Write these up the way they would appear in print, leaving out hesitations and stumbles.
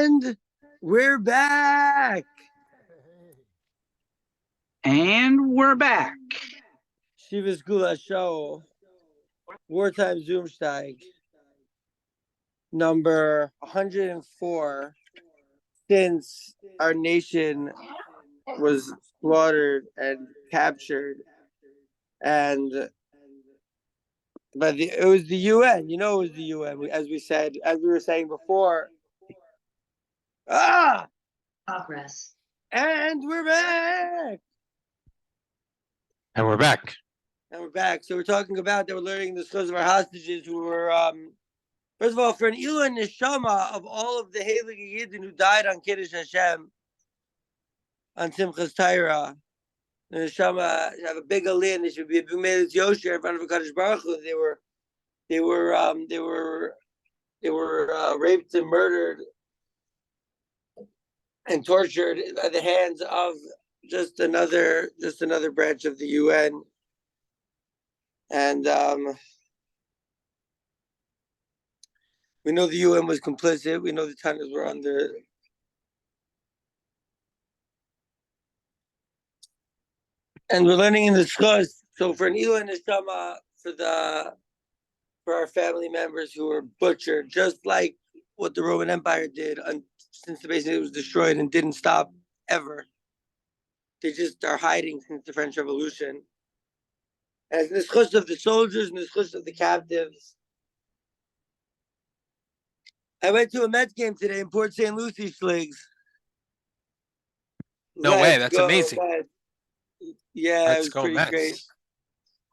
And we're back. And we're back. Shiva's Gula Show. Wartime ZOOMSHTEIG. Number 104. Since our nation was slaughtered and captured. And but it was the UN. You know, it was the UN. As we were saying before. Progress. And we're back. And we're back. So we're talking about that we're learning the stories of our hostages who were, first of all, for an Ilah Neshama of all of the Heilige Yidden who died on Kiddush Hashem, on Simchas Torah. The Neshama have a big aliyah, and they should be a big Melech Yosher in front of a Kadosh Baruch Hu. They were raped and murdered and tortured by the hands of just another branch of the UN. And we know the UN was complicit. We know the Tannas were under. And we're learning in the schos. So for an Ilah Neshama, for our family members who were butchered, just like what the Roman Empire did, since basically it was destroyed and didn't stop ever. They just are hiding since the French Revolution. As in the schos of the soldiers and the schos of the captives. I went to a Mets game today in Port St. Lucie, Schligs. No way, that's amazing. Mets. Yeah, Let's it was go pretty Mets. great.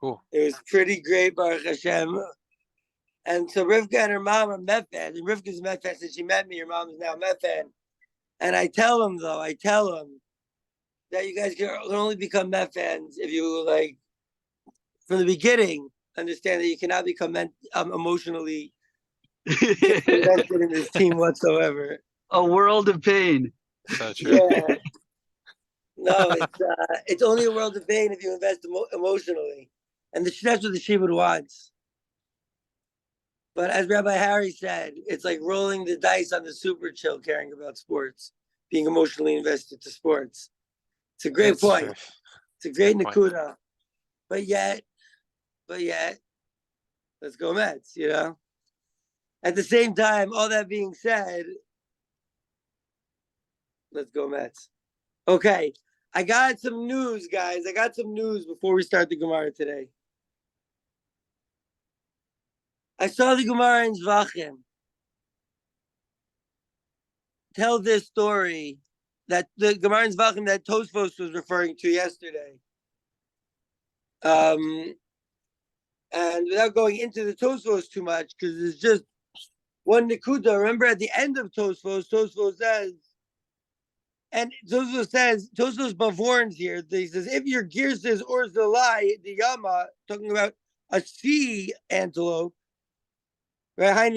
Cool. It was pretty great, Baruch Hashem. And so Rivka and her mom are Met fans. And Rivka's a Met fan since she met me. Her mom is now a Met fan. And I tell them that you guys can only become Met fans if you, like, from the beginning, understand that you cannot become emotionally invested in this team whatsoever. A world of pain. So true. Yeah. No, it's only a world of pain if you invest emotionally. And that's what the Shibud wants. But as Rabbi Harry said, it's like rolling the dice on the super chill, caring about sports, being emotionally invested to sports. It's a great point. True. It's a great nakuda. But yet, let's go Mets, you know? At the same time, all that being said, let's go Mets. Okay, I got some news, guys. I got some news before we start the Gemara today. I saw the Gemara in Zvachim tell this story, that the Gemara in Zvachim that Tosfos was referring to yesterday. And without going into the Tosfos too much, because it's just one Nikuda. Remember at the end of Tosfos says, and Tosfos Bavorns here, he says, if your gear says or Zalai, the Yama, talking about a sea antelope, right?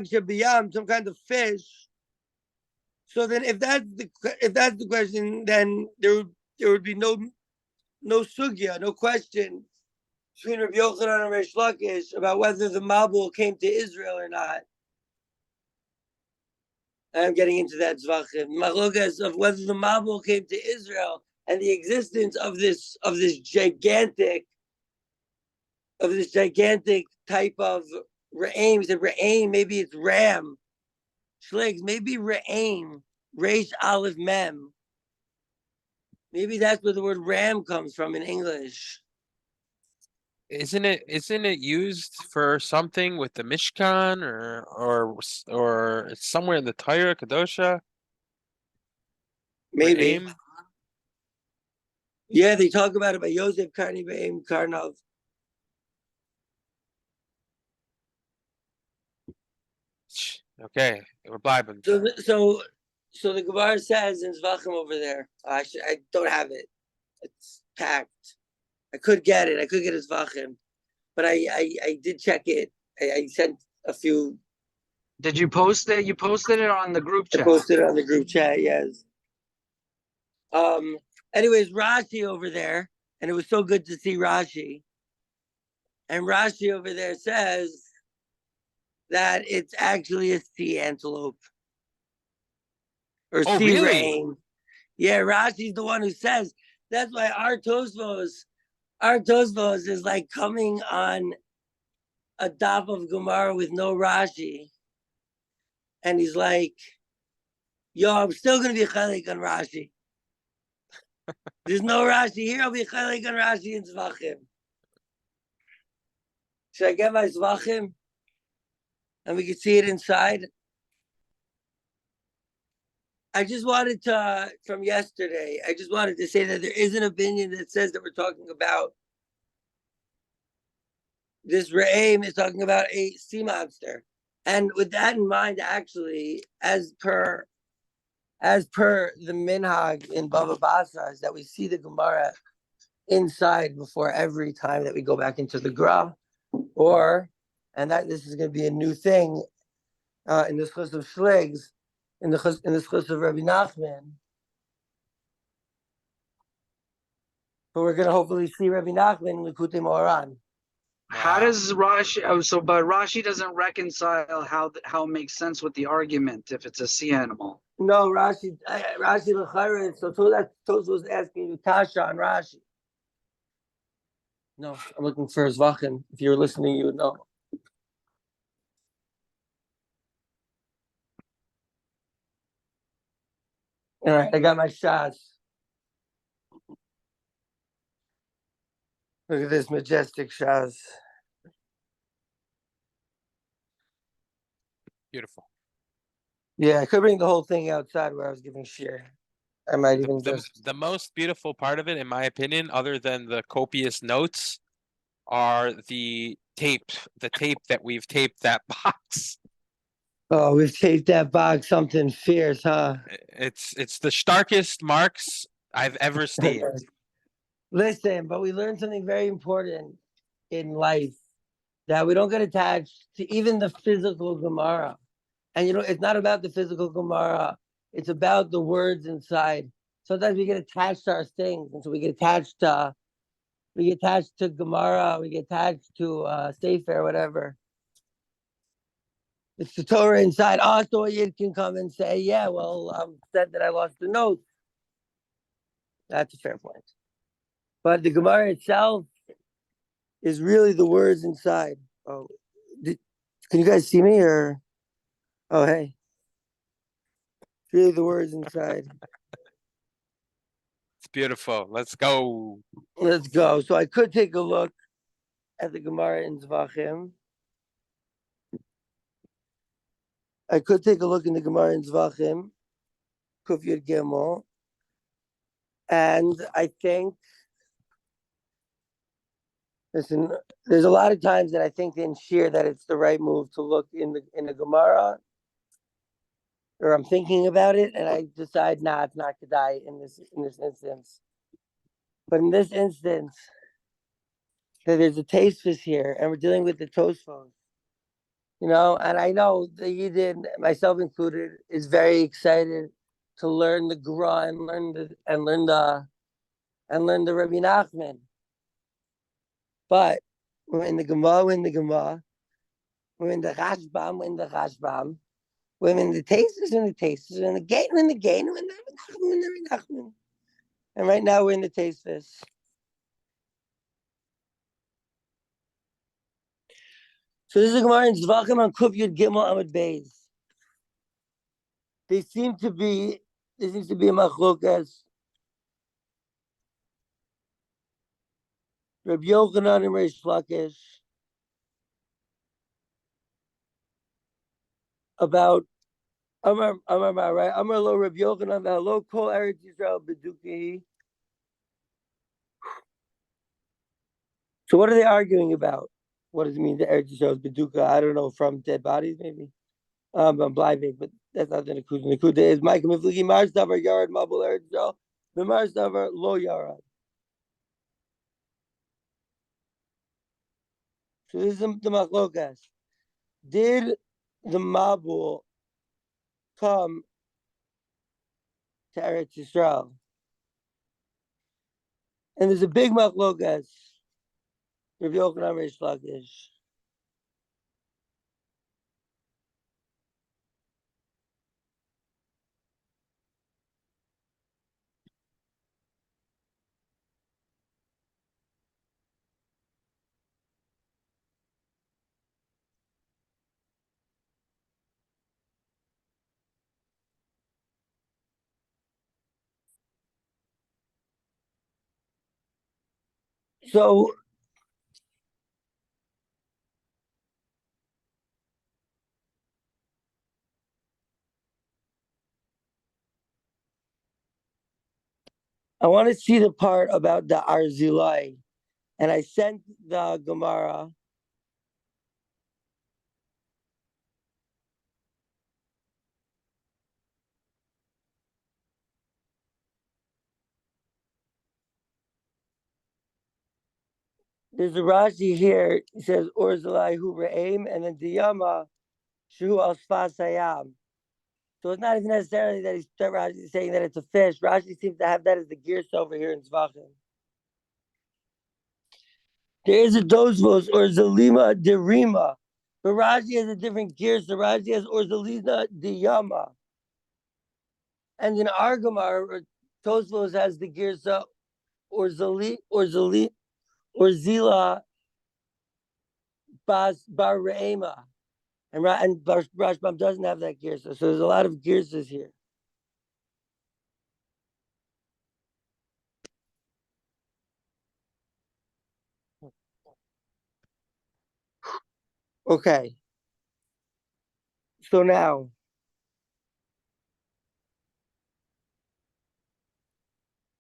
Some kind of fish. So then if that's the question, then there would be no sugya, no question between Rabbi Yochanan and Reish Lakish about whether the Mabul came to Israel or not. I'm getting into that Zvachim. Machlokas of whether the Mabul came to Israel and the existence of this gigantic type of Re'aim. He said Re'aim, maybe it's ram. Shlegs, maybe Re'aim, Reish Aleph Mem. Maybe that's where the word ram comes from in English. Isn't it used for something with the Mishkan or it's somewhere in the Torah Kadosha? Maybe. Aim? Yeah, they talk about it by Yosef Karni Be'em Karnov. Okay, we're blibing. So the Gemara says in Zvachim over there. I don't have it. It's packed. I could get it Zvachim, but I did check it. I sent a few. Did you post it? You posted it on the group chat. I posted it on the group chat. Yes. Anyways, Rashi over there, and it was so good to see Rashi. And Rashi over there says that it's actually a sea antelope. or Oh, see really? rain. Yeah, Rashi's the one who says. That's why our Tosfos is like coming on a daf of Gemara with no Rashi, and he's like, "Yo, I'm still gonna be chalik on Rashi. There's no Rashi here. I'll be chalik on Rashi in Zvachim. Should I get my Zvachim, and we can see it inside?" I just wanted to, from yesterday, I just wanted to say that there is an opinion that says that we're talking about this Re'im is talking about a sea monster. And with that in mind, actually, as per the minhag in Bava Basra, is that we see the Gemara inside before every time that we go back into the Gra, and that this is going to be a new thing in the Chus of Shligs, in the Chus of Rabbi Nachman. But we're going to hopefully see Rabbi Nachman in Likutei Moharan. How does Rashi? But Rashi doesn't reconcile how it makes sense with the argument if it's a sea animal. No, Rashi l'chayre. So that Tos was asking you Kasha on Rashi. No, I'm looking for his Zvachim. If you were listening, you would know. All right, I got my shots. Look at this majestic shots. Beautiful. Yeah, I could bring the whole thing outside where I was giving shear. I might even The most beautiful part of it, in my opinion, other than the copious notes, are the tape that we've taped that box. Oh, we've taped that box something fierce, huh? It's the starkest marks I've ever seen. Listen, but we learned something very important in life, that we don't get attached to even the physical Gemara. And it's not about the physical Gemara. It's about the words inside. Sometimes we get attached to our things, and so we get attached to Gemara, we get attached to Sefer, whatever. It's the Torah inside. So a Yid can come and say, "Yeah, well, I'm upset that I lost the notes." That's a fair point. But the Gemara itself is really the words inside. Oh, can you guys see me or? Oh, hey. It's really the words inside. It's beautiful. Let's go. Let's go. So I could take a look at the Gemara in Zvachim. I could take a look in the Gemara in Zvachim, Kuf Yud Gimel, and I think, listen, there's a lot of times that I think in Shir that it's the right move to look in the Gemara, or I'm thinking about it, and I decide, nah, it's not Kedai in this instance. But in this instance, there's a Tosfos here, and we're dealing with the Tosfos. And I know the Yidden, myself included, is very excited to learn the Gra and learn the Rabbi Nachman. But we're in the Gemara, we're in the Rashbam, we're in the Tosfos, we're in the Tosfos, we're in the Gain, we're in the Gain, we're in the Rabbi Nachman. And right now we're in the Tosfos. So this is a Gemara in Zvachim on Kuf Yud Gimel Amud Beis. There seems to be a machlokas. Rabbi Yochanan and Reish Lakish about Amar right? Amar lo Rabbi Yochanan lo kol Eretz Yisrael bedukehi. So what are they arguing about? What does it mean that Eretz Yisrael is beduka? I don't know, from dead bodies maybe. I'm bliving, but that's not the Nakuda. The Nakuda is Micah Mifligi Mars Davar Yarad Mabul Eretz Yisrael. The Mars Davar lo Yarad. So this is the machlokas. Did the Mabul come to Eretz Yisrael? And there's a big machlokas. Rabbi Yochanan Reish Lakish. So I want to see the part about the Arzilai, and I sent the Gemara. There's a Rashi here. He says Orzalai hu re'im, and then Diyama shu al sfasayam. So it's not even necessarily that Rashi is saying that it's a fish. Rashi seems to have that as the gears over here in Zvachim. There is a Dosvos or Zalima derima, but Rashi has a different gear. So Rashi has or Zalina Diyama, and in our Gemara, Tosvos has the gears or Zila Bas Bar Re'ema. And Rashbam doesn't have that gear. So there's a lot of gears here. Okay. So now,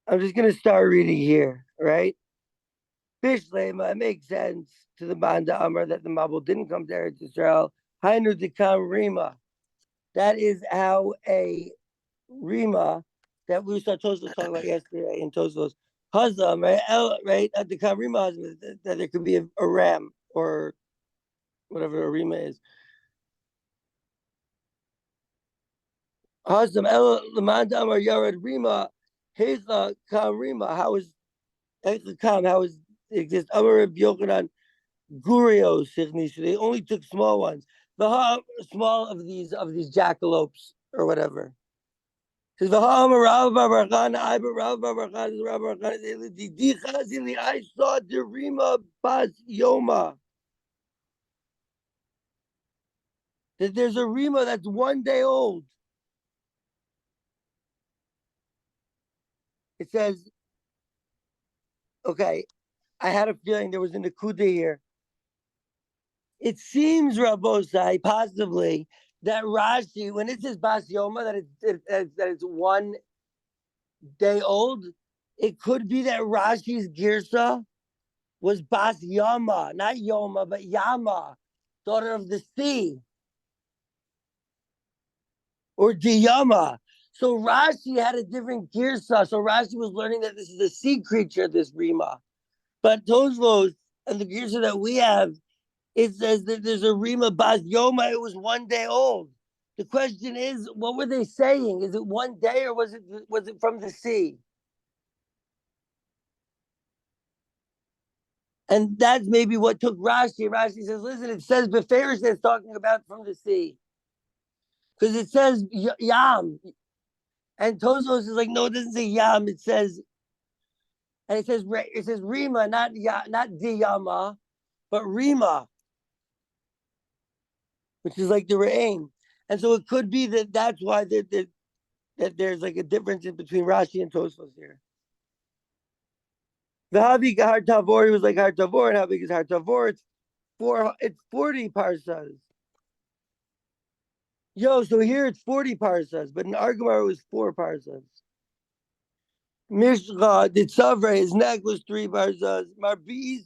I'm just going to start reading here, right? Bishlema, it makes sense to the Banda Amar that the Mabul didn't come to Eretz Israel. Hainu Dikam Rima. That is how a Rima that we saw Tosfos talking about yesterday in Tosfos Hazam, right? Right? At the Rima that there could be a ram or whatever a Rima is. Hazam El Lamanda Amar Yared Rima Heza Kam Rima. How is Kam? How is it exist? Amar Reb Yochanan Gurios Sichnishu. They only took small ones. The small of these jackalopes or whatever. Because the Rabba Bar Bar Chana, Rabba Bar Bar Chana, I saw Derima Bas Yoma. That there's a Rima that's 1 day old. It says, okay, I had a feeling there was a Nakuda here. It seems, Rabbosai, possibly, that Rashi, when it says Bas Yoma, that it's 1 day old, it could be that Rashi's Girsa was Bas Yama, not Yoma, but Yama, daughter of the sea, or Diyama. So Rashi had a different Girsa. So Rashi was learning that this is a sea creature, this Rima. But Tosvos and the Girsa that we have, it says that there's a Rima Bas Yoma. It was 1 day old. The question is, what were they saying? Is it 1 day or was it from the sea? And that's maybe what took Rashi. Rashi says, listen, it says Beferish that's talking about from the sea. Because it says Yam. And Tozos is like, no, it doesn't say Yam. It says Rima, not Diyama, but Rima, which is like the Re'aim. And so it could be that's why that there's like a difference in between Rashi and Tosfos here. The how big Har Tavor was like Har Tavor, and how big is Har Tavor? It's 40 parsas. Yo, so here it's 40 parsas, but in Argamar it was 4 parsas. Mishra, the Tzavra, his neck was 3 parsas. Marbi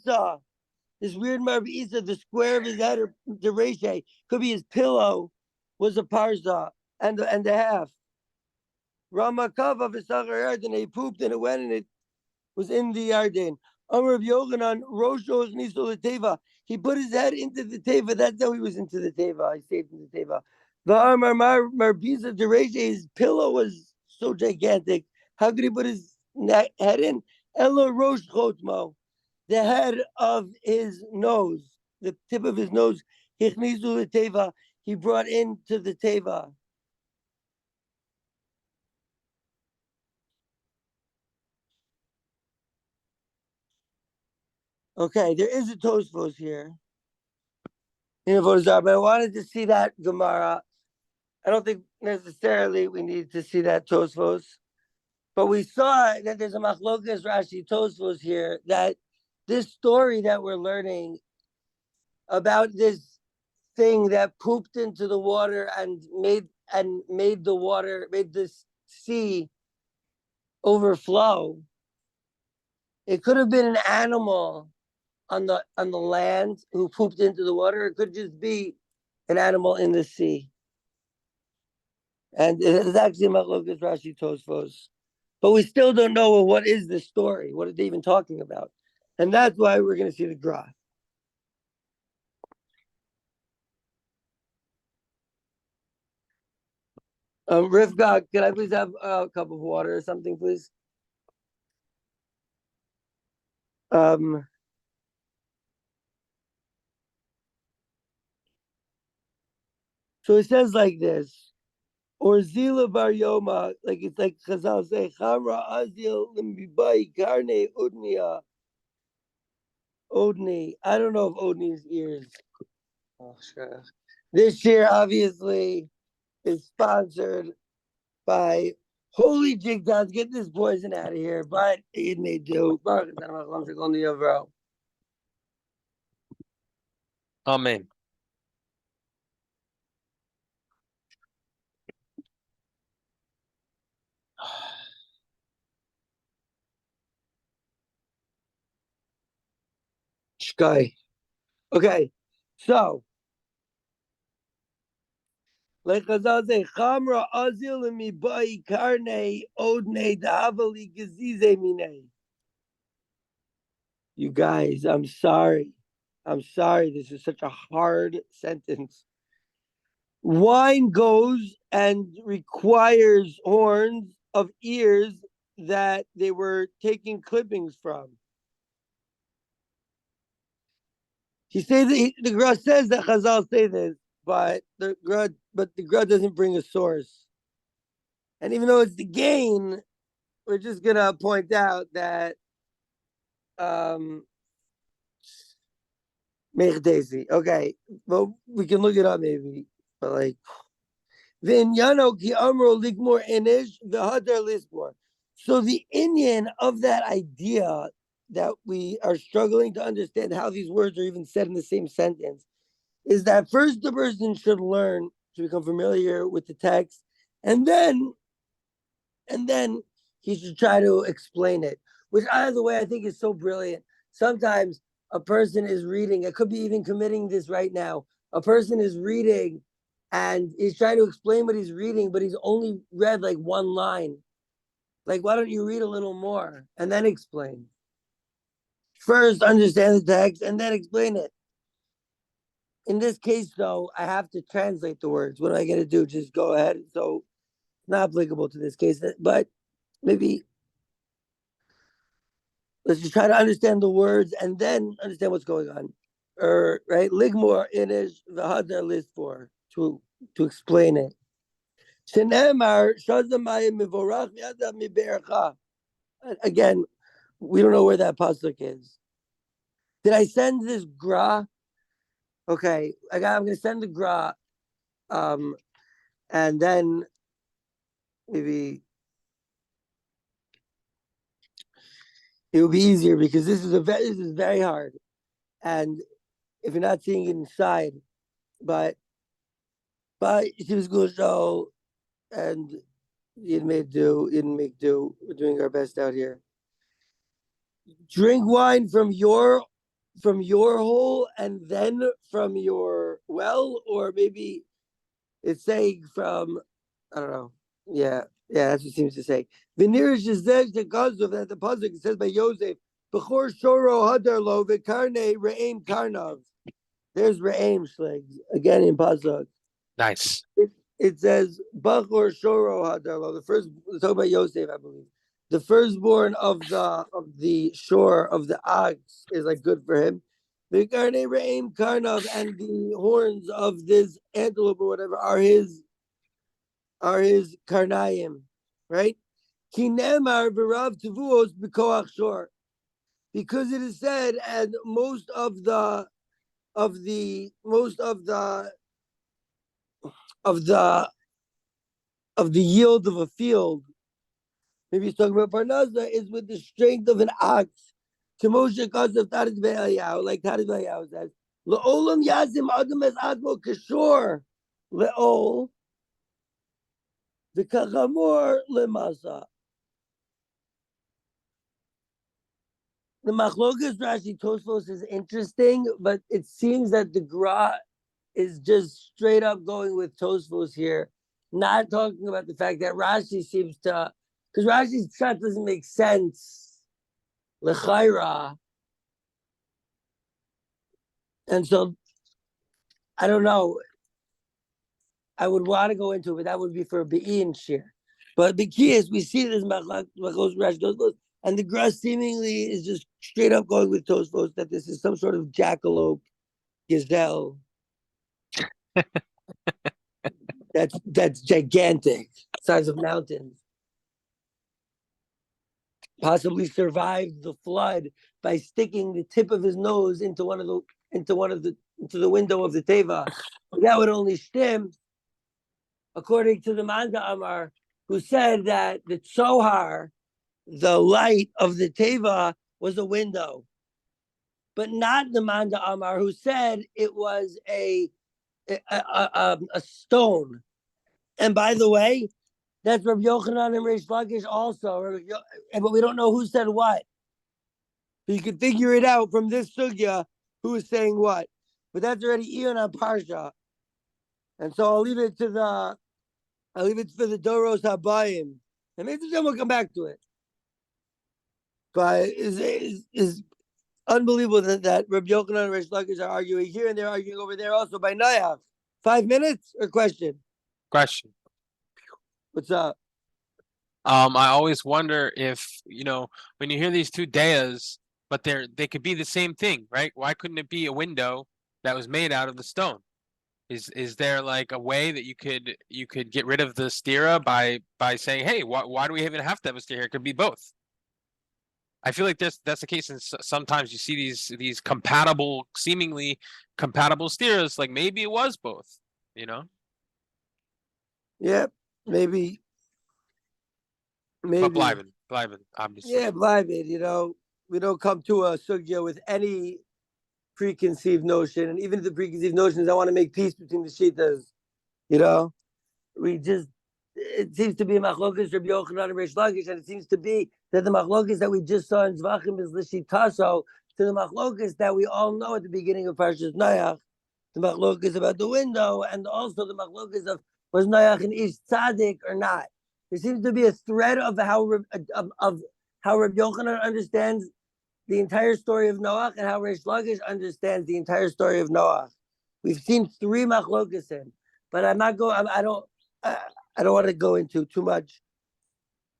this weird Marbi the square of his head, or daresay, could be his pillow, was a parsa and a half. Ramakav of his and he pooped and it went and it was in the Yarden. Amr of Yochanan, Rosho Niso Teva. He put his head into the Teva. That's how he was into the Teva. He stayed in the Teva. The Marbiza Dereje, his pillow was so gigantic. How could he put his head in? Elo Rosh Chotmo, the head of his nose, the tip of his nose. Hichnizu Teva. He brought into the Teva. Okay, there is a Tosfos here in a Vodazar, but I wanted to see that Gemara. I don't think necessarily we need to see that Tosfos, but we saw that there's a Machlokas Rashi Tosfos here that this story that we're learning about this thing that pooped into the water and made this sea overflow. It could have been an animal on the land who pooped into the water. It could just be an animal in the sea. And it is actually Machlokas Rashi Tosfos. But we still don't know, well, what is this story? What are they even talking about? And that's why we're going to see the graph. Rivka, can I please have a cup of water or something, please? So it says like this, or Zila Bar Yoma, like it's like Chazal say, Chamra Azil Limbibai Karne Udnia Odni. I don't know if Odni's ears. Oh, sure. This year, obviously, is sponsored by Holy Jigdons. Get this poison out of here, but it may do. Amen. Shkai. Okay, so like Chazal say, Chamra Azil Mibai Karne Odne Davali Gazize Mine. You guys, I'm sorry. I'm sorry. This is such a hard sentence. Wine goes and requires horns of ears that they were taking clippings from. He says the Gra says that Chazal say this, but the Gra doesn't bring a source. And even though it's the gain, we're just gonna point out that daresay. Okay, well we can look it up maybe, but like Vinyano ki amro ligmor inish v'hadar lismor. So the Indian of that idea that we are struggling to understand how these words are even said in the same sentence is that first the person should learn to become familiar with the text, and then he should try to explain it. Which, either way, I think is so brilliant. Sometimes a person is reading, it could be even committing this right now. A person is reading and he's trying to explain what he's reading, but he's only read like one line. Like, why don't you read a little more and then explain? First, understand the text and then explain it. In this case, though, I have to translate the words. What am I going to do? Just go ahead. So, not applicable to this case, but maybe let's just try to understand the words and then understand what's going on. Or right, ligmor inish v'hadar list for to explain it. Again, we don't know where that pasuk is. Did I send this gra? Okay, I'm gonna send the gra, and then maybe it will be easier because this is very hard, and if you're not seeing it inside, but she was going to show, and you make do. We're doing our best out here. Drink wine from your hole and then from your well, or maybe it's saying from, I don't know. Yeah, that's what it seems to say. Veneers is says the Gazav that the pasuk says by Yosef, Bechor Shoro Hadarlo Vikarne Re'im Karnav. There's Re'im Shlegs again in pasuk. Nice. It says Bechor Shoro Hadarlo. The first, talk about Yosef, I believe. The firstborn of the shore of the ox is like good for him. The Vikarne Re'im Karnav, and the horns of this antelope or whatever are his karnayim, right? Kinemar v'rav tevuos b'koach shor, because it is said, and most of the yield of a field, maybe he's talking about parnasa, is with the strength of an ox Kimosha Kasav Tarid Be'ayahu, like Tarid Be'ayahu says, Le'olam Yazim Adam Es Admo Kishor Le'ol V'Kachamor Le'masa. The Machlokas Rashi Tosfos is interesting, but it seems that the Gra is just straight up going with Tosfos here, not talking about the fact that Rashi seems to, because Rashi's shot doesn't make sense, L'chaira, and so I don't know. I would want to go into it, but that would be for a Be'in share. But B'kiyas, we see this Machlos Rashi Tosfos, and the Gra seemingly is just straight up going with Tosfos that this is some sort of jackalope, gazelle. That's gigantic, size of mountains. Possibly survived the flood by sticking the tip of his nose into the window of the teva. That would only stem, according to the Manda Amar, who said that the tzohar, the light of the teva, was a window, but not the Manda Amar, who said it was a stone. And by the way, that's Rabbi Yochanan and Reish Lakish also, but we don't know who said what. You can figure it out from this sugya who is saying what. But that's already Ion on Parsha, and so I'll leave it for the Doros Habayim, and maybe then we'll come back to it. But is unbelievable that Rabbi Yochanan and Reish Lakish are arguing here and they're arguing over there also by Nayach. 5 minutes or question? Question. What's up? I always wonder if, when you hear these two dayas, but they could be the same thing, right? Why couldn't it be a window that was made out of the stone? Is there like a way that you could get rid of the stira by saying, hey, why do we even have to have a stira here? It could be both. I feel like that's the case, and sometimes you see these seemingly compatible steers. Like maybe it was both, Yeah, maybe. But bleiben, obviously. Yeah, bleiben. We don't come to a sugya with any preconceived notion, and even if the preconceived notions, I want to make peace between the shitas. It seems to be machlokas Rabbi Yochanan and Reish Lakish, and it seems to be that the machlokas that we just saw in Zvachim is l'shitaso to the machlokas that we all know at the beginning of Parshas Nayach, the machlokas about the window, and also the machlokas of was Nayach an ish tzaddik or not. There seems to be a thread of how Rabbi Yochanan understands the entire story of Noach and how Reish Lakish understands the entire story of Noach. We've seen 3 machlokas in, but I'm not going. I don't want to go into too much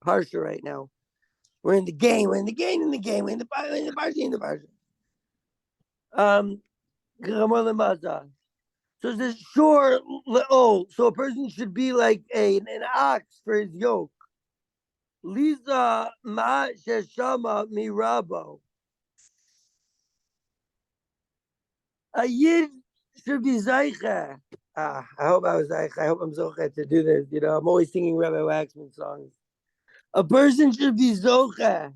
parsha right now. We're in the game. We're in the parsha. So it says, sure, so a person should be like an ox for his yoke. Lisa ma sheshama mirabo. A yid should be zaycha. I hope I was zaycha. I hope I'm zocha to do this. I'm always singing Rabbi Waxman songs. A person should be zocha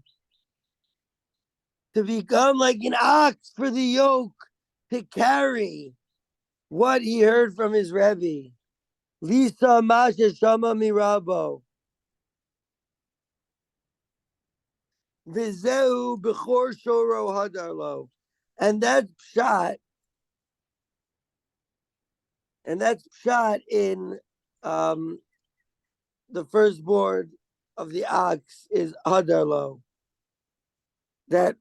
to become like an ox for the yoke, to carry what he heard from his Rebbe. Lisa Masha Shama Mirabo. Vizeu Bechor Shoro Hadarlo. And that's shot in the firstborn of the ox is Hadarlo. That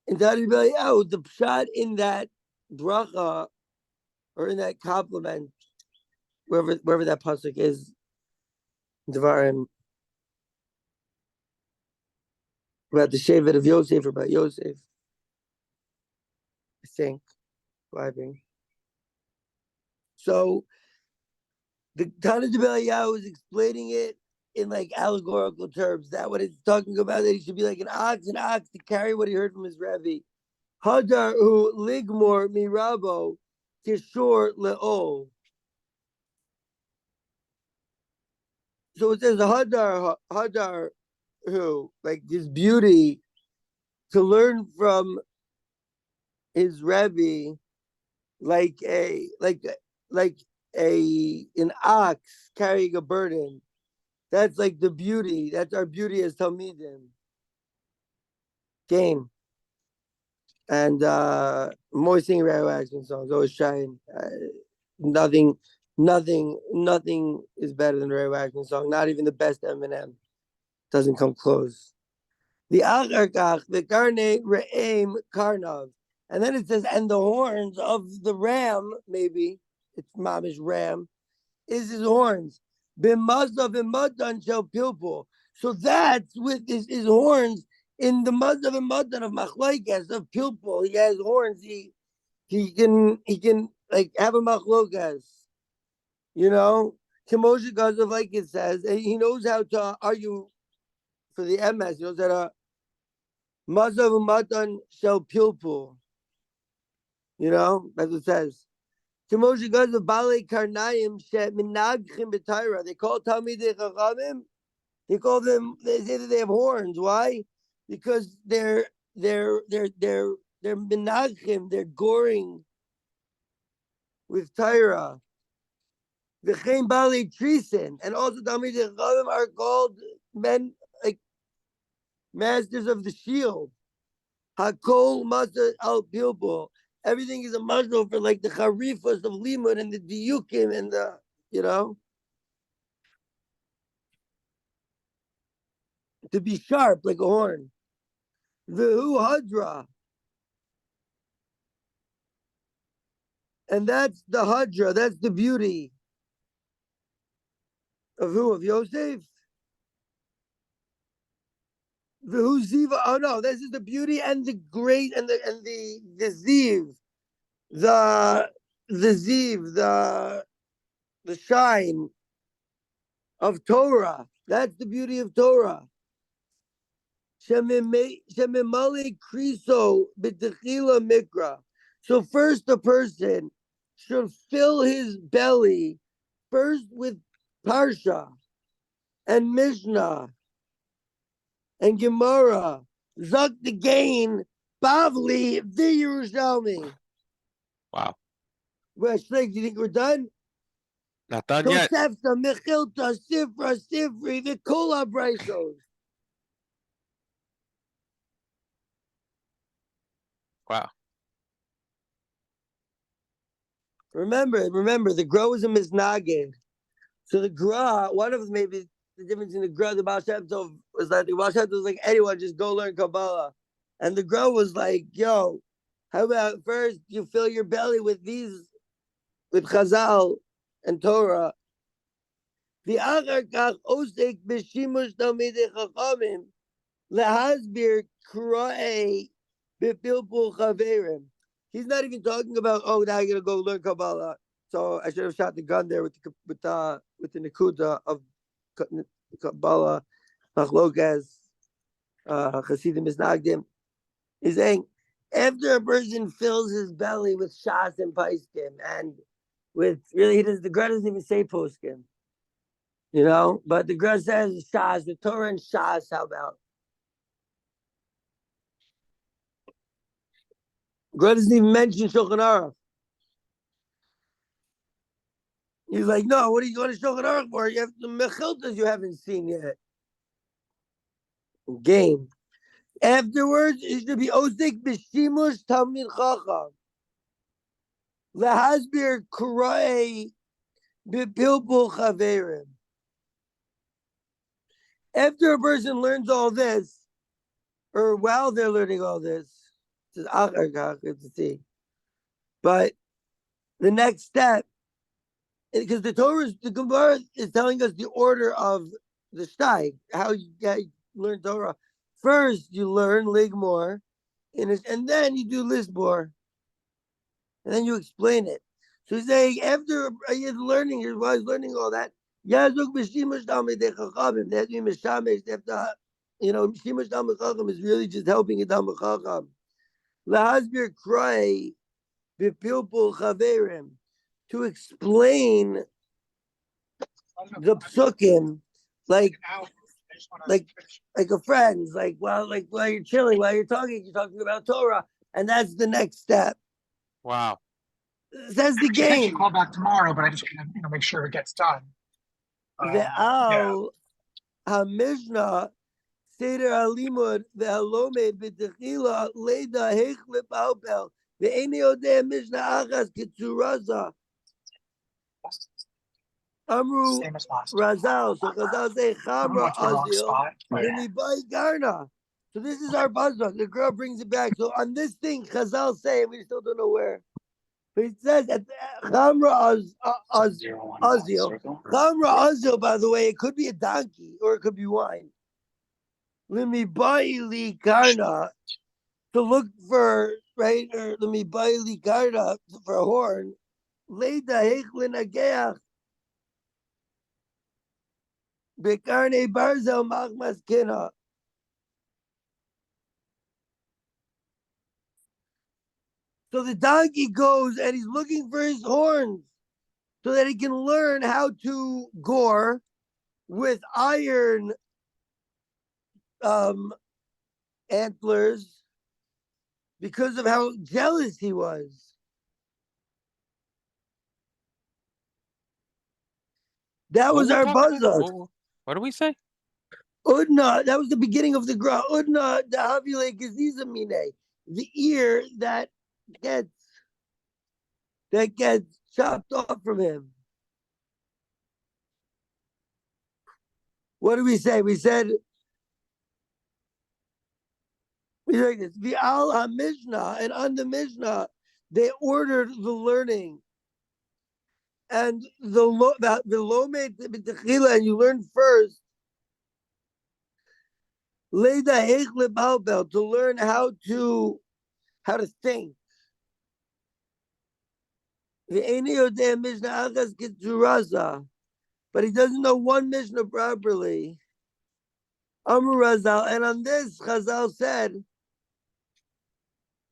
in the shot in that bracha or in that compliment, wherever that pasuk is, Devarim, about the Shevet of Yosef or about Yosef, I think, driving. So the Tana Debeliyahu is explaining it in like allegorical terms. That what it's talking about, that he should be like an ox to carry what he heard from his Rebbe. Hadar hu ligmor mirabo kishor le'ol. So it says Hadar who, like his beauty, to learn from his Rebbe like an ox carrying a burden. That's like the beauty. That's our beauty as Talmidim. Game. And I'm always singing Ray Waxman songs, always trying. Nothing is better than the Ray Waxman song. Not even the best Eminem doesn't come close. The Acharkach, the Karne Re'em Karnav. And then it says, and the horns of the ram, maybe, it's mamish ram, is his horns. B'mazav and madan shel pilpul. So that's with his horns in the mazav and madan of machlokes of pilpul. He has horns. He can like have a machlokas. You know, Kemoshe Gazav, like it says, and he knows how to argue for the MS. He knows how to mazav and madan shel pilpul. You know, that's what it says. They call Talmidei Chachamim. They call them. They say that they have horns. Why? Because they're menachim. They're goring with Torah. V'chein balei trisen, and also Talmidei Chachamim are called men like masters of the shield. Hakol Master al Pilpul. Everything is a muzzle for like the charifas of limud and the diukim and the, you know, to be sharp like a horn. V'hu hadra. And that's the hadra, that's the beauty of who? Of Yosef? V'hu ziva. Oh no, this is the beauty and the great and the ziv. The ziv, the shine of Torah. That's the beauty of Torah. Shemimali kriso b'techila mikra. So first the person should fill his belly first with Parsha and Mishnah and Gemara. Zuk the gain, Bavli the Yerushalmi. Wow. Well, Shlek, do you think we're done? Not done yet. Tosefta, Mechilta, Sifra, Sifri, the Kola Braisos. Wow. Remember, the Gra was a Miznagin. So the Gra, one of them, maybe the difference in the Gra, the Baal Shem Tov was that the Baal Shem Tov was like, anyone, just go learn Kabbalah. And the Gra was like, yo, how about first you fill your belly with Chazal and Torah. The Acharkach osek b'shimush talmidei chachamim lehasbir kra'ei b'pilpul chaverim. He's not even talking about, oh, now you're gonna go learn Kabbalah. So I should have shot the gun there with the nekuda of Kabbalah, Machlokas, Chasidim Misnagdim. He's saying after a person fills his belly with Shas and Paiskim and with really the Gra doesn't even say Poskim. You know, but the Gra says Shas, the Torah and Shas, how about? Gra doesn't even mention Shulchan Aruch. He's like, no, what are you going to Shulchan Aruch for? You have the Mechiltas you haven't seen yet. Game. Afterwards, it should be Osik B'Shimush Talmid Chacham. Lehasbir Kura'ei B'Pilpul Chaverim. After a person learns all this, or while they're learning all this, it's Acharkach, it's to see. But the next step, because the Gemara is telling us the order of the Shteig, how you learn Torah. First, you learn Ligmor, and then you do Lisbor, and then you explain it. So he's saying after he's learning, while he's learning all that, Yazuk b'shimush talmidei chachamim. That means mishamesh. Shimush talmid chacham is really just helping a talmid chacham. Lahasbir kra'ei b'pilpul chaverim, to explain the psukim, like like a friend, like while you're chilling, while you're talking about Torah, and that's the next step. Wow. Says the I should game. call back tomorrow, but I just want to make sure it gets done. The al Mishnah Seder Alimud the Halome B'Techila Leda Hechlip Alpel the Eni Odeh Mishnah Achas Kitzuraza Amru Same as last. Razal. So Chazal say Someone Chamra went to the wrong Azil spot. Limibai Garna. So this is our Basra. The girl brings it back. So on this thing, Chazal say we still don't know where. But it says at Chamra Azil. Chamra Azil, by the way, it could be a donkey or it could be wine. Limibai Garna. To look for, right, or Limibai Garna for a horn. Leida Hechlin Ageach. Bekarne Barzel Machmas Kina. So the donkey goes and he's looking for his horns so that he can learn how to gore with iron antlers because of how jealous he was. That was our buzzer. What do we say? Udna, that was the beginning of the gra. Udna dahavile gezizamine, the ear that gets chopped off from him. What do we say? We said like this. The al Mishnah, and on the Mishnah, they ordered the learning. And the lomed b'techila, and you learn first. Leida hechleb halbel, to learn how to think. The eni yodeh Mishnah achas kitzuraza, but he doesn't know one Mishnah properly. Amru Razal, and on this Chazal said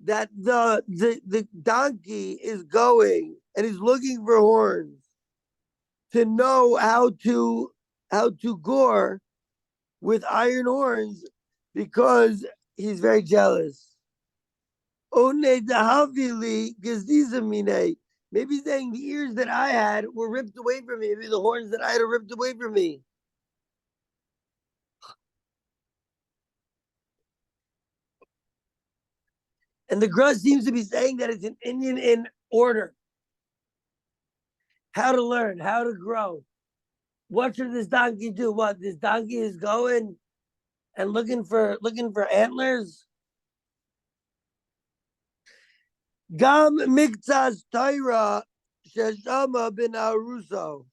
that the donkey is going and he's looking for horns to know how to gore with iron horns because he's very jealous. One dahavili gezizamine. Maybe saying the ears that I had were ripped away from me. Maybe the horns that I had are ripped away from me. And the Gra seems to be saying that it's an Indian in order. How to learn, how to grow. What should this donkey do? What, this donkey is going and looking for antlers? Gam miktzas Taira sheshama bin Aruso.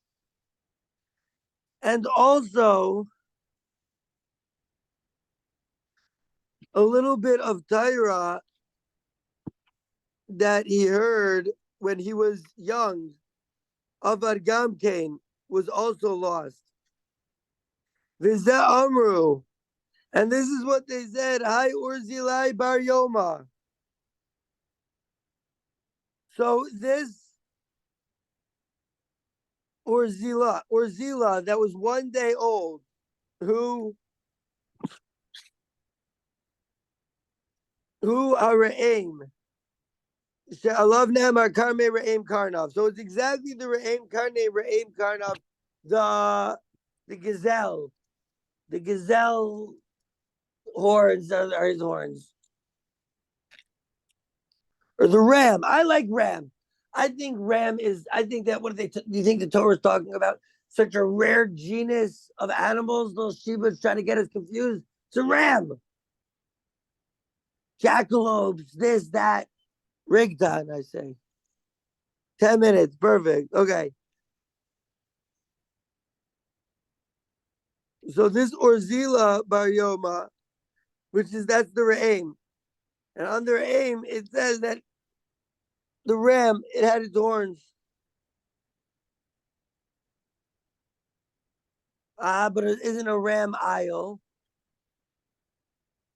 And also a little bit of Taira that he heard when he was young of Gamkain was also lost. Vizeh Amru. And this is what they said. Hi Urzilai Bar Yoma. So this Urzila, that was 1 day old, who are aim. I love Namar Karme Ra'im Karnov. So it's exactly the Ra'im Karnov, the gazelle. The gazelle horns are his horns. Or the ram. I like ram. I think that what do you think the Torah is talking about? Such a rare genus of animals, those Shebas trying to get us confused. It's a ram. Jackalopes, this, that. Rigdon, I say. 10 minutes, perfect. Okay. So this Urzila Bar Yoma, that's the Re'im. And on the Re'im, it says that the ram, it had its horns. But it isn't a ram aisle.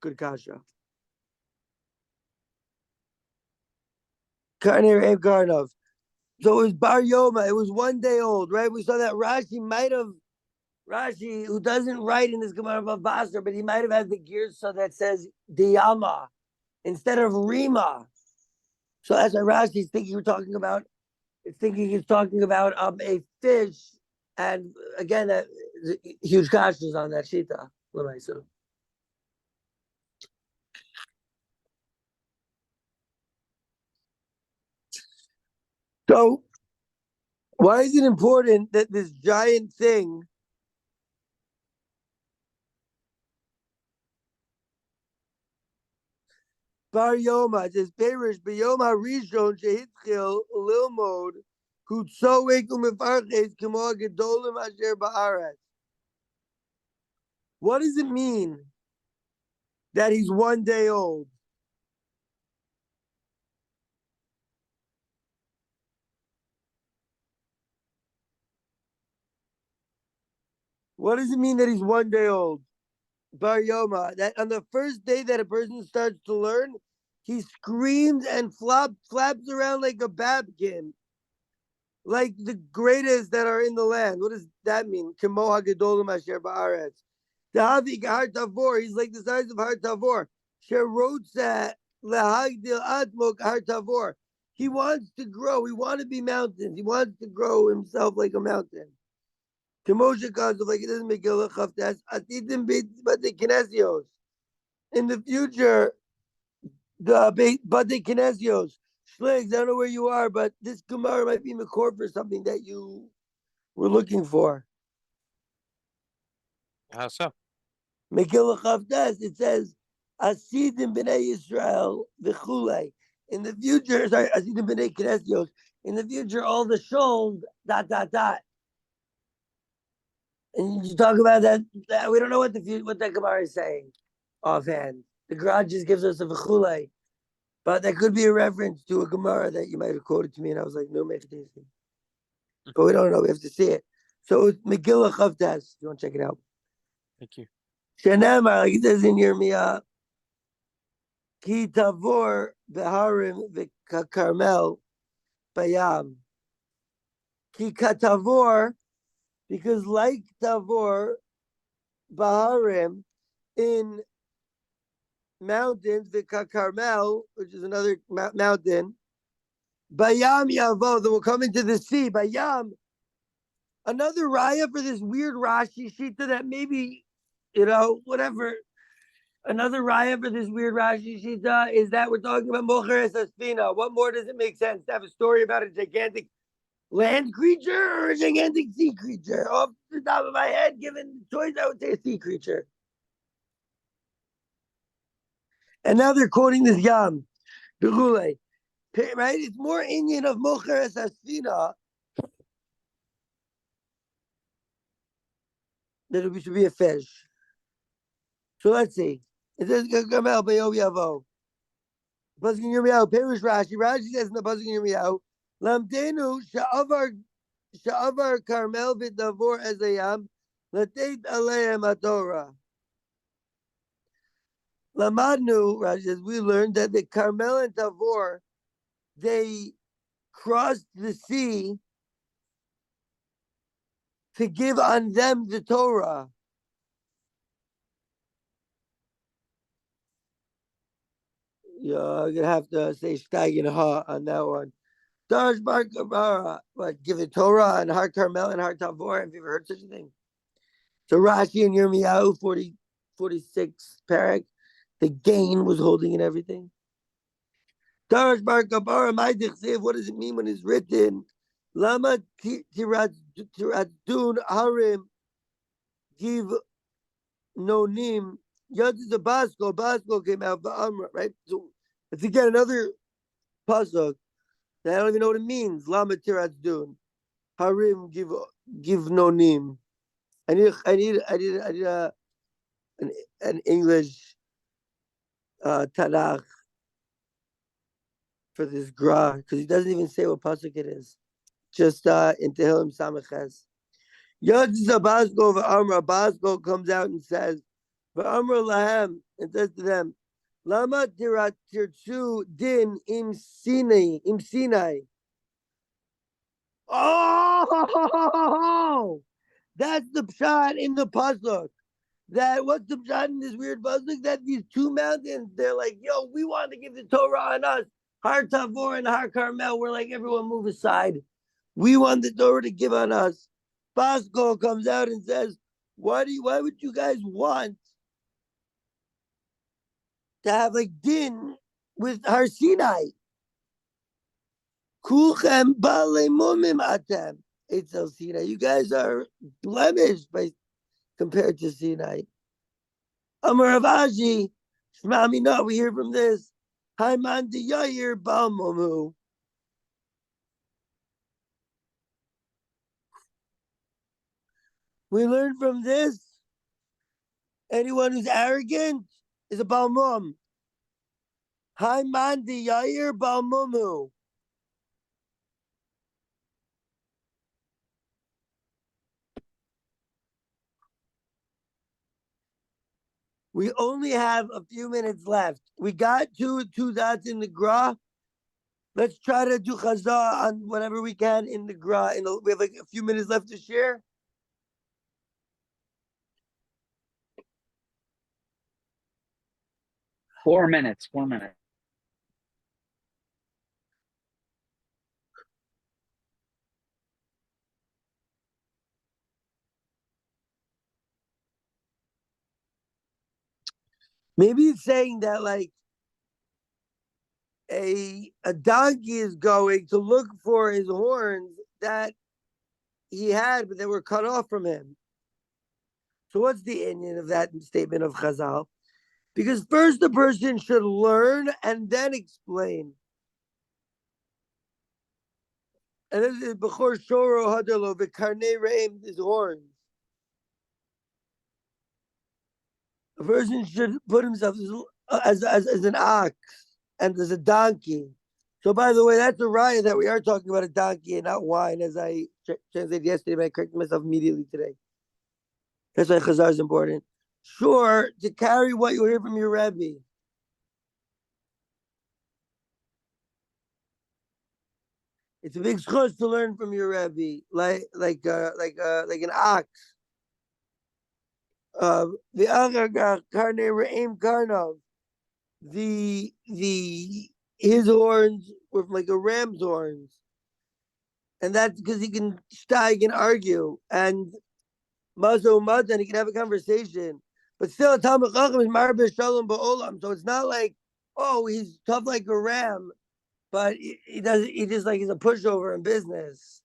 Good kasha. Karnei Re'im Karnov. So it was Bar Yoma. It was 1 day old, right? We saw that Rashi might have Rashi, who doesn't write in this Gemara of Basra, but he might have had the girsa that says Diyama instead of Rima. So that's why Rashi's thinking he's talking about a fish, and again, huge kashas on that shita. So, why is it important that this giant thing Bar Yoma, this Perish B'Yoma Rishon Shehitchil Lilmod Kutzoek Umefarches Kemo Gedolim Asher Ba'aretz. What does it mean that he's 1 day old? What does it mean that he's 1 day old? Bar Yoma, that on the first day that a person starts to learn, he screams and flaps around like a babkin, like the greatest that are in the land. What does that mean? Kemo hagedolim asher ba'aretz. Dahavik har tavor, he's like the size of har tavor. Sherotza lahagdil atmok har tavor. He wants to grow. He wants to be mountains. He wants to grow himself like a mountain. Kemosha Kazav, like it doesn't make a that's Atidim but the kinesios. In the future, but the kinesios. Schlegs, I don't know where you are, but this Gemara might be Makor for something that you were looking for. How so? Megillah Chavdas, it says, Asidim b'nei Yisrael v'chulei. In the future, sorry, Asidim b'nei kinesios. In the future, all the shoals, ... And you talk about that we don't know what that Gemara is saying offhand. The garage just gives us a v'chulei, but that could be a reference to a Gemara that you might have quoted to me, and I was like, no, mechdesi. But we don't know. We have to see it. So it's Megillah Chavdas. You want to check it out? Thank you. Shenamar, like it says in Yirmiyah, Ki tavor beharim v'karmel bayam. Ki katavor, because like tavor baharim in mountains, the Carmel, which is another mountain, bayam yavo, that will come into the sea. Bayam, another raya for this weird Rashi shita that maybe, whatever. Another raya for this weird Rashi shita is that we're talking about mocheres asfina. What more does it make sense to have a story about a gigantic land creature or a gigantic sea creature? Off the top of my head, given the choice, I would say a sea creature. And now they're quoting this Yam, the Rule, right? It's more Indian of Mocheres Asfina that it should be a fish. So let's see. It says Gamel Bayo Yavo. Pasuk in Yirmiyahu, Perish Rashi. Rashi says in the Pasuk in Yirmiyahu, Lamdenu Sha'avar Carmel V'Davor Ezayam Latet Aleim Atorah. Lamadnu, Rashi says, we learned that the Carmel and Tavor, they crossed the sea to give on them the Torah. Yeah, I'm gonna have to say Shtag and Ha on that one. Darsh Bar Bar, what, give it Torah and Har Carmel and Har Tavor? Have you ever heard such a thing? So Rashi and Yirmiyahu 46 parak, the gain was holding in everything. Darsh Bar Bar, my dichsev, what does it mean when it's written? Lama tiradun harim give nonim. Yad is a Basco came out of the Amra, right? So let's again another pasuk that I don't even know what it means. Lama tiradun harim give nonim. I need an English Tanakh for this gra, because he doesn't even say what pasuk it is. Just in Tehillim Samachez. Yod Zabasgo v'Amra, Basco comes out and says, v'Amra lahem, and says to them, Lama tirtzu din im Sinai. Oh, That's the pshat in the pasuk. That what's the pshat in this weird pasuk? That these two mountains, they're like, yo, we want to give the Torah on us. Har Tavor and Har Carmel, we're like, everyone move aside. We want the Torah to give on us. Bosco comes out and says, why would you guys want to have like din with Har Sinai? Kulchem bale mumim atem. It's El Sinai. You guys are blemished by compared to Sinai. Amar Ravashi, Shmami, no, we hear from this. Haiman de Yair Balmomu. We learn from this. Anyone who's arrogant is a Balmum. Haiman de Yair Balmomu. We only have a few minutes left. We got two dots in the gra. Let's try to do chazah on whatever we can in the gra. We have like a few minutes left to share. 4 minutes. 4 minutes. Maybe it's saying that like a donkey is going to look for his horns that he had, but they were cut off from him. So what's the ending of that statement of Chazal? Because first the person should learn and then explain. And this is Bechor Shoro Hadelo, the Karnei Reim, his horns. A person should put himself as an ox and as a donkey. So, by the way, that's a raya that we are talking about a donkey and not wine, as I translated yesterday, but I corrected myself immediately today. That's why Chazar is important. Sure, to carry what you hear from your Rebbe. It's a big schus to learn from your Rebbe, like an ox. The Agaga Karne Re'im Karnov. His horns were like a ram's horns. And that's because he can steig and argue and mazo and he can have a conversation. But still, Talmud Chacham is Marbe Shalom Ba'olam. So it's not like, oh, he's tough like a ram, but he just like he's a pushover in business.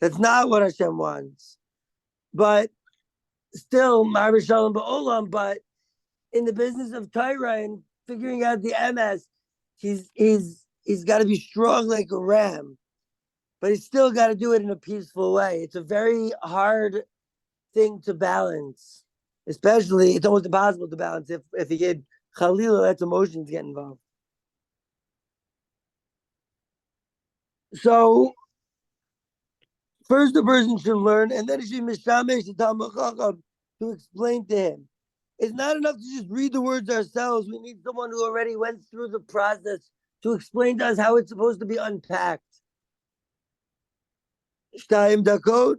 That's not what Hashem wants. But still, Marbe Shalom Ba'olam, but in the business of Torah and figuring out the MS, he's got to be strong like a ram, but he's still got to do it in a peaceful way. It's a very hard thing to balance, especially it's almost impossible to balance if you get Khalila, that's emotions get involved. So first the person should learn, and then he should mishamesh the Talmud Chacham to explain to him. It's not enough to just read the words ourselves. We need someone who already went through the process to explain to us how it's supposed to be unpacked. Shtayim dakot.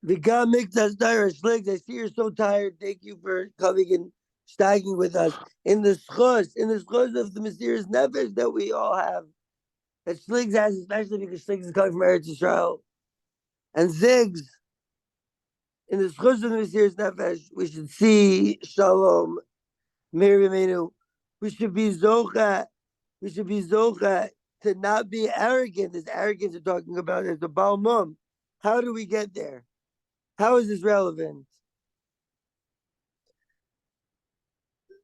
V'gam miktas dair shligs. I see you're so tired. Thank you for coming and steiging with us in the schus of the mysterious nefesh that we all have. That Shligs has, especially because Shligs is coming from Eretz Yisrael. And Ziggs, in the schus of the mysterious nefesh, we should see Shalom, Meir Yemenu. We should be Zocha. We should be Zocha to not be arrogant. This arrogance we're talking about is the Balmum. How do we get there? How is this relevant?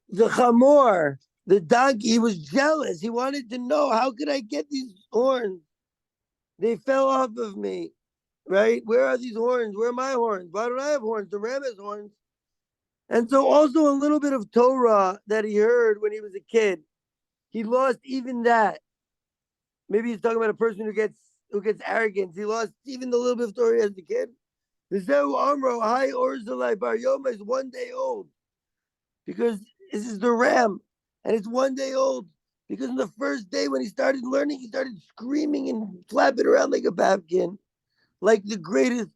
The Chamor, the donkey, he was jealous. He wanted to know, how could I get these horns? They fell off of me, right? Where are these horns? Where are my horns? Why don't I have horns? The ram has horns. And so also a little bit of Torah that he heard when he was a kid. He lost even that. Maybe he's talking about a person who gets arrogance. He lost even the little bit of Torah as a kid. The Zeu Amro, Hi Orzalai Bar Yoma is 1 day old. Because this is the ram. And it's 1 day old. Because on the first day when he started learning, he started screaming and flapping around like a babkin. like the greatest